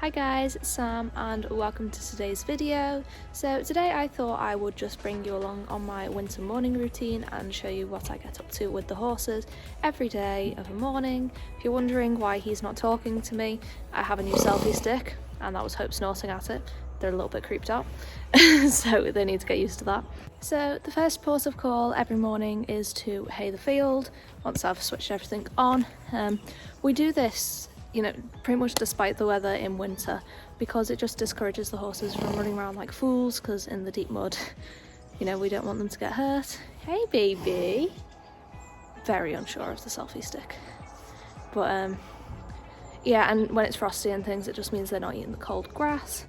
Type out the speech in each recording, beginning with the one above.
Hi guys, it's Sam and welcome to today's video. So today I thought I would just bring you along on my winter morning routine and show you what I get up to with the horses every day of a morning. If you're wondering why he's not talking to me, I have a new selfie stick and that was Hope snorting at it. They're a little bit creeped out, so they need to get used to that. So the first port of call every morning is to hay the field once I've switched everything on. We do this pretty much despite the weather in winter, because it just discourages the horses from running around like fools, because in the deep mud, we don't want them to get hurt. Hey baby! Very unsure of the selfie stick. But yeah, and when it's frosty and things, it just means they're not eating the cold grass.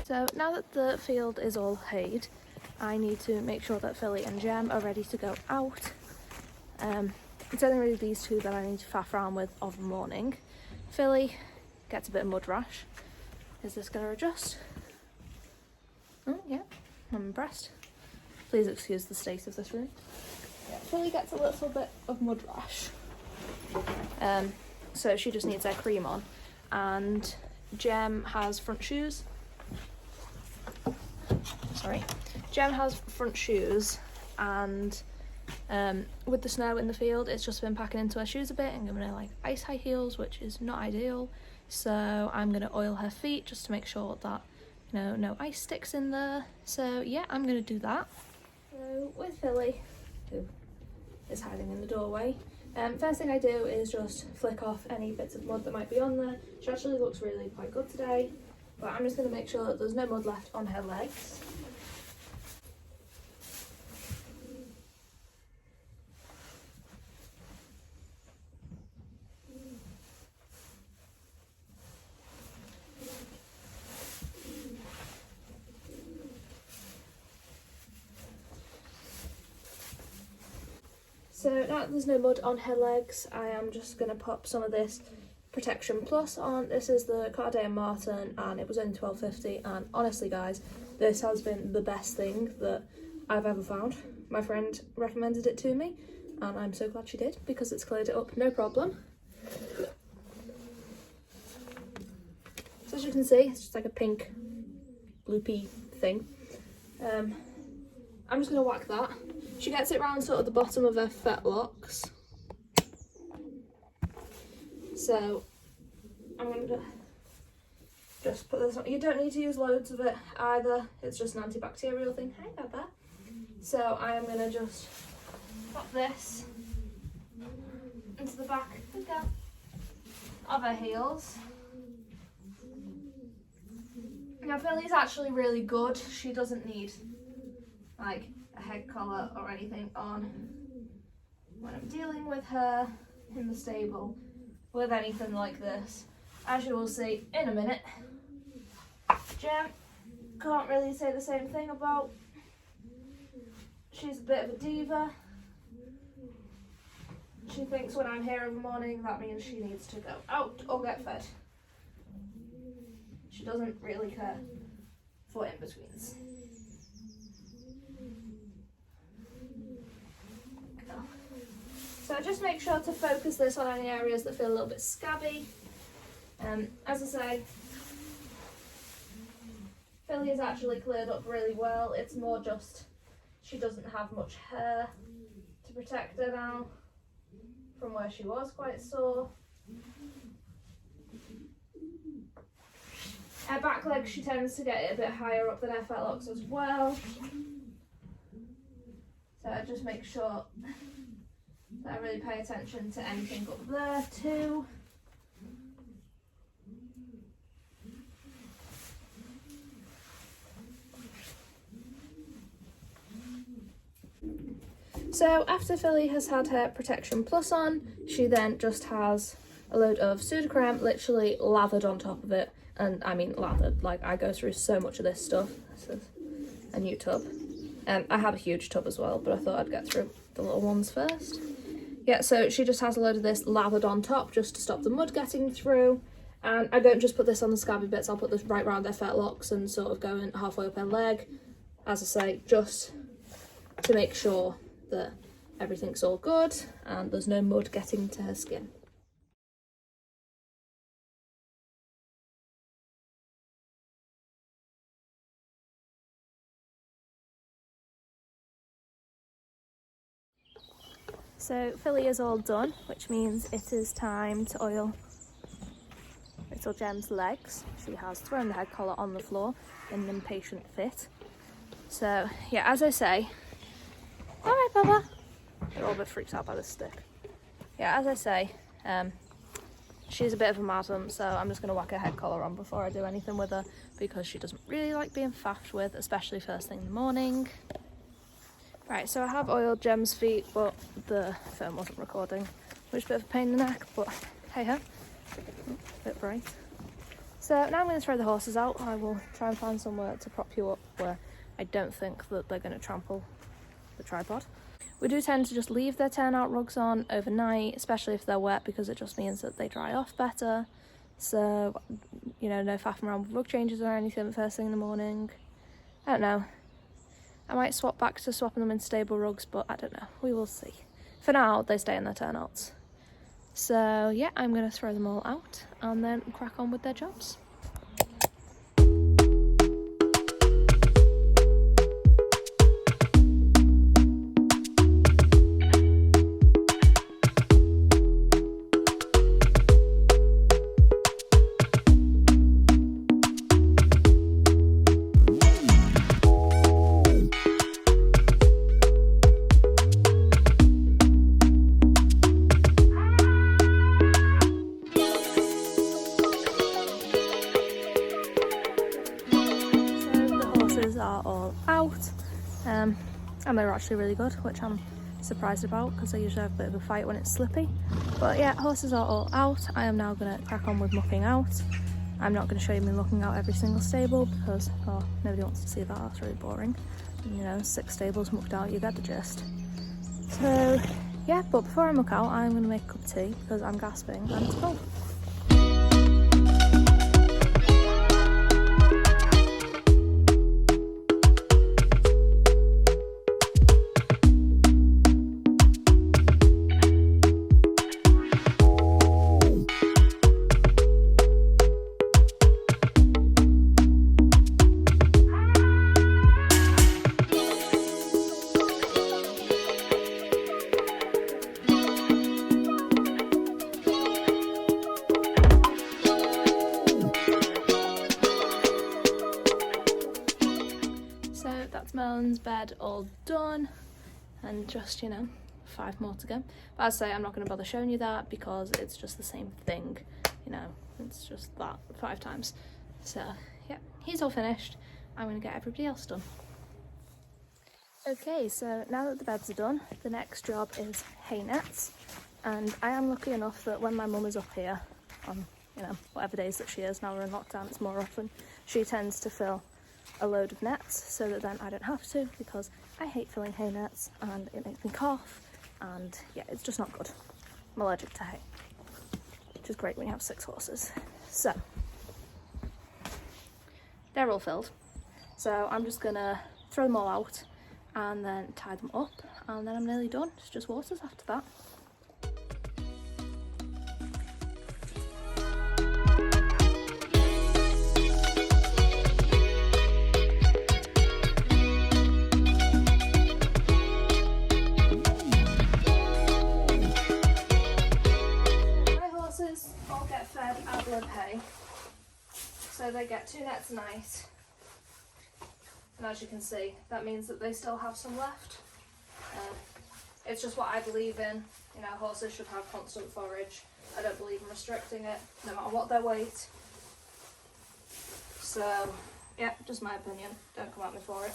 So now that the field is all hayed, I need to make sure that Philly and Jem are ready to go out. It's only really these two that I need to faff around with of the morning. Philly gets a bit of mud rash. Is this going to adjust? Oh yeah, I'm impressed. Please excuse the state of this room. Yeah, Philly gets a little bit of mud rash. So she just needs her cream on. And Jem has front shoes. Jem has front shoes, and with the snow in the field, it's just been packing into her shoes a bit and giving her like ice high heels, which is not ideal. So I'm gonna oil her feet just to make sure that no ice sticks in there. So yeah, I'm gonna do that. So with Philly, who is hiding in the doorway, first thing I do is just flick off any bits of mud that might be on there. She actually looks really quite good today, but I'm just gonna make sure that there's no mud left on her legs. So now that there's no mud on her legs, I am just going to pop some of this Protection Plus on. This is the Cartier Martin and it was only $12.50, and honestly guys, this has been the best thing that I've ever found. My friend recommended it to me and I'm so glad she did, because it's cleared it up no problem. So as you can see, it's just like a pink loopy thing. I'm just going to whack that. She gets it round sort of the bottom of her fetlocks. So I'm going to just put this on. You don't need to use loads of it either. It's just an antibacterial thing. Hi Baba. So I am going to just pop this into the back of her heels. Now Philly's actually really good. She doesn't need like a head collar or anything on when I'm dealing with her in the stable with anything like this. As you will see in a minute, Jem can't really say the same thing about. She's a bit of a diva. She thinks when I'm here in the morning that means she needs to go out or get fed. She doesn't really care for in-betweens. So just make sure to focus this on any areas that feel a little bit scabby. As I say, Philly is actually cleared up really well. It's more just she doesn't have much hair to protect her now from where she was quite sore. Her back leg, she tends to get it a bit higher up than her fetlocks as well. So I just make sure that I really pay attention to anything up there too. So after Philly has had her Protection Plus on, she then just has a load of Sudocrem literally lathered on top of it. And I mean lathered, like I go through so much of this stuff. This is a new tub. I have a huge tub as well, but I thought I'd get through the little ones first. Yeah, so she just has a load of this lathered on top just to stop the mud getting through. And I don't just put this on the scabby bits, I'll put this right round their fetlocks and sort of going halfway up her leg. As I say, just to make sure that everything's all good and there's no mud getting to her skin. So Philly is all done, which means it is time to oil little Gem's legs. She has thrown the head collar on the floor in an impatient fit. So yeah, as I say, all right, Baba. They're all a bit freaked out by this stick. Yeah, as I say, she's a bit of a madam, so I'm just going to whack her head collar on before I do anything with her because she doesn't really like being faffed with, especially first thing in the morning. Right, so I have oiled Gem's feet, but the phone wasn't recording, which is a bit of a pain in the neck, but hey ho, a bit bright. So now I'm going to throw the horses out. I will try and find somewhere to prop you up where I don't think that they're going to trample the tripod. We do tend to just leave their turnout rugs on overnight, especially if they're wet, because it just means that they dry off better. So, you know, no faffing around with rug changes or anything first thing in the morning. I don't know. I might swap back to swapping them in stable rugs, but I don't know. We will see. For now, they stay in their turnouts. So yeah, I'm going to throw them all out and then crack on with their jobs. Are all out and they were actually really good, which I'm surprised about because I usually have a bit of a fight when it's slippy. But yeah, horses are all out. I am now going to crack on with mucking out. I'm not going to show you me mucking out every single stable because nobody wants to see that. That's really boring. And, you know, 6 stables mucked out, you get the gist. So yeah, but before I muck out, I'm going to make a cup of tea because I'm gasping and it's cold. Melon's bed all done and just, you know, 5 more to go. But as I say, I'm not going to bother showing you that because it's just the same thing, you know, it's just that 5 times. So yeah, he's all finished. I'm going to get everybody else done. Okay, so now that the beds are done, the next job is hay nets. And I am lucky enough that when my mum is up here on, you know, whatever days that she is, now we're in lockdown, it's more often, she tends to fill a load of nets so that then I don't have to, because I hate filling hay nets and it makes me cough and yeah, it's just not good. I'm allergic to hay, which is great when you have 6 horses. So they're all filled, so I'm just gonna throw them all out and then tie them up and then I'm nearly done. It's just horses after that. All get fed ad-lib hay, so they get 2 nets a night, and as you can see that means that they still have some left. It's just what I believe in, you know, horses should have constant forage. I don't believe in restricting it no matter what their weight, so yeah, just my opinion, don't come at me for it.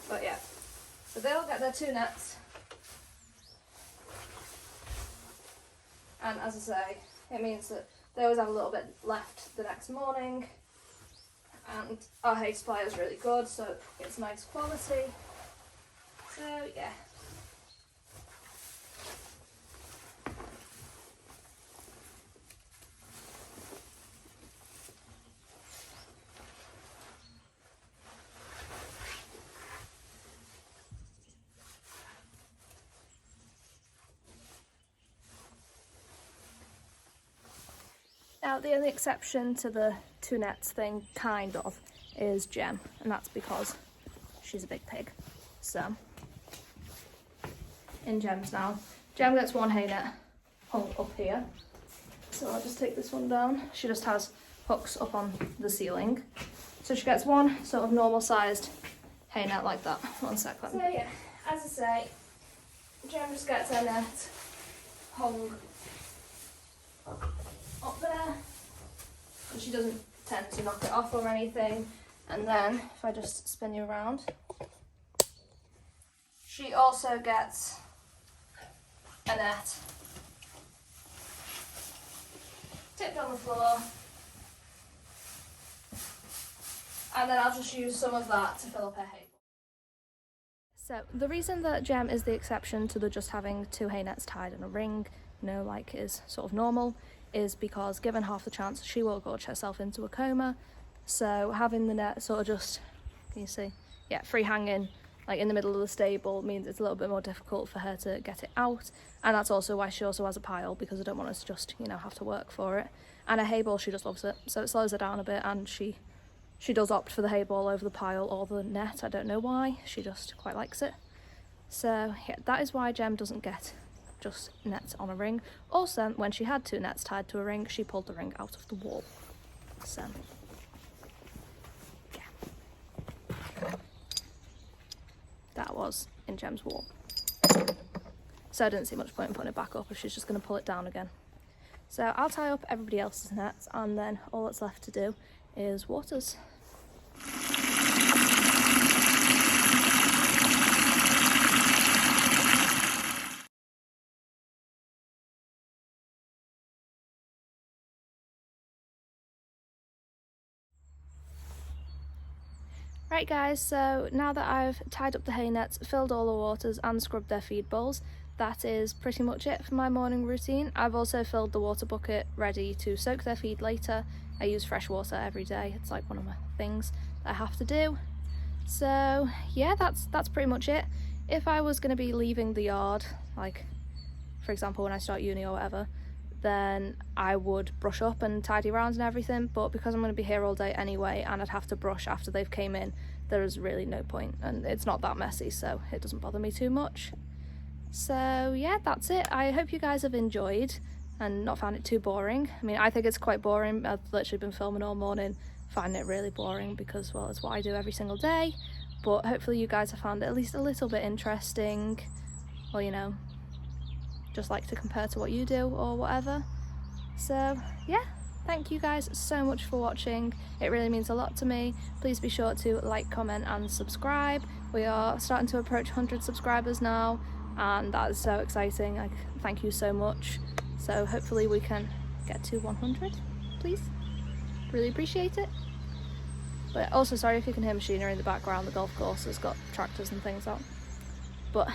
But yeah, so they all get their 2 nets, and as I say, it means that they always have a little bit left the next morning, and our hay supply is really good, so it's nice quality. So yeah. Now the only exception to the 2 nets thing, kind of, is Gem, and that's because she's a big pig. So, in Gem's now, Gem gets 1 hay net hung up here. So I'll just take this one down. She just has hooks up on the ceiling. So she gets 1 sort of normal sized hay net like that. 1 second. So yeah, as I say, Gem just gets her net hung up there, and she doesn't tend to knock it off or anything. And then if I just spin you around, she also gets a net tipped on the floor, and then I'll just use some of that to fill up her hay. So the reason that Gem is the exception to the just having 2 hay nets tied in a ring, you know, like is sort of normal, is because given half the chance she will gorge herself into a coma. So having the net sort of just, can you see? Yeah, free hanging like in the middle of the stable means it's a little bit more difficult for her to get it out. And that's also why she also has a pile, because I don't want us to just, you know, have to work for it. And a hay ball, she just loves it. So it slows her down a bit, and she does opt for the hay ball over the pile or the net. I don't know why, she just quite likes it. So yeah, that is why Gem doesn't get just nets on a ring. Also, when she had 2 nets tied to a ring, she pulled the ring out of the wall. So yeah, that was in Gem's wall. So I didn't see much point in putting it back up if she's just going to pull it down again. So I'll tie up everybody else's nets, and then all that's left to do is waters. Right guys, so now that I've tied up the hay nets, filled all the waters and scrubbed their feed bowls, that is pretty much it for my morning routine. I've also filled the water bucket ready to soak their feed later. I use fresh water every day, it's like one of my things that I have to do. So yeah, that's pretty much it. If I was going to be leaving the yard, like for example when I start uni or whatever, then I would brush up and tidy around and everything, but because I'm going to be here all day anyway and I'd have to brush after they've came in, there is really no point, and it's not that messy, so it doesn't bother me too much. So yeah, that's it. I hope you guys have enjoyed and not found it too boring. I mean, I think it's quite boring. I've literally been filming all morning, finding it really boring because, well, it's what I do every single day, but hopefully you guys have found it at least a little bit interesting, or you know, just like to compare to what you do or whatever. So yeah, thank you guys so much for watching. It really means a lot to me. Please be sure to like, comment and subscribe. We are starting to approach 100 subscribers now, and that is so exciting. Like, thank you so much. So hopefully we can get to 100, please. Really appreciate it. But also sorry if you can hear machinery in the background. The golf course has got tractors and things out. But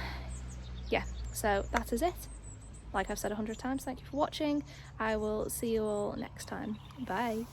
yeah, so that is it. Like I've said 100 times, thank you for watching. I will see you all next time. Bye.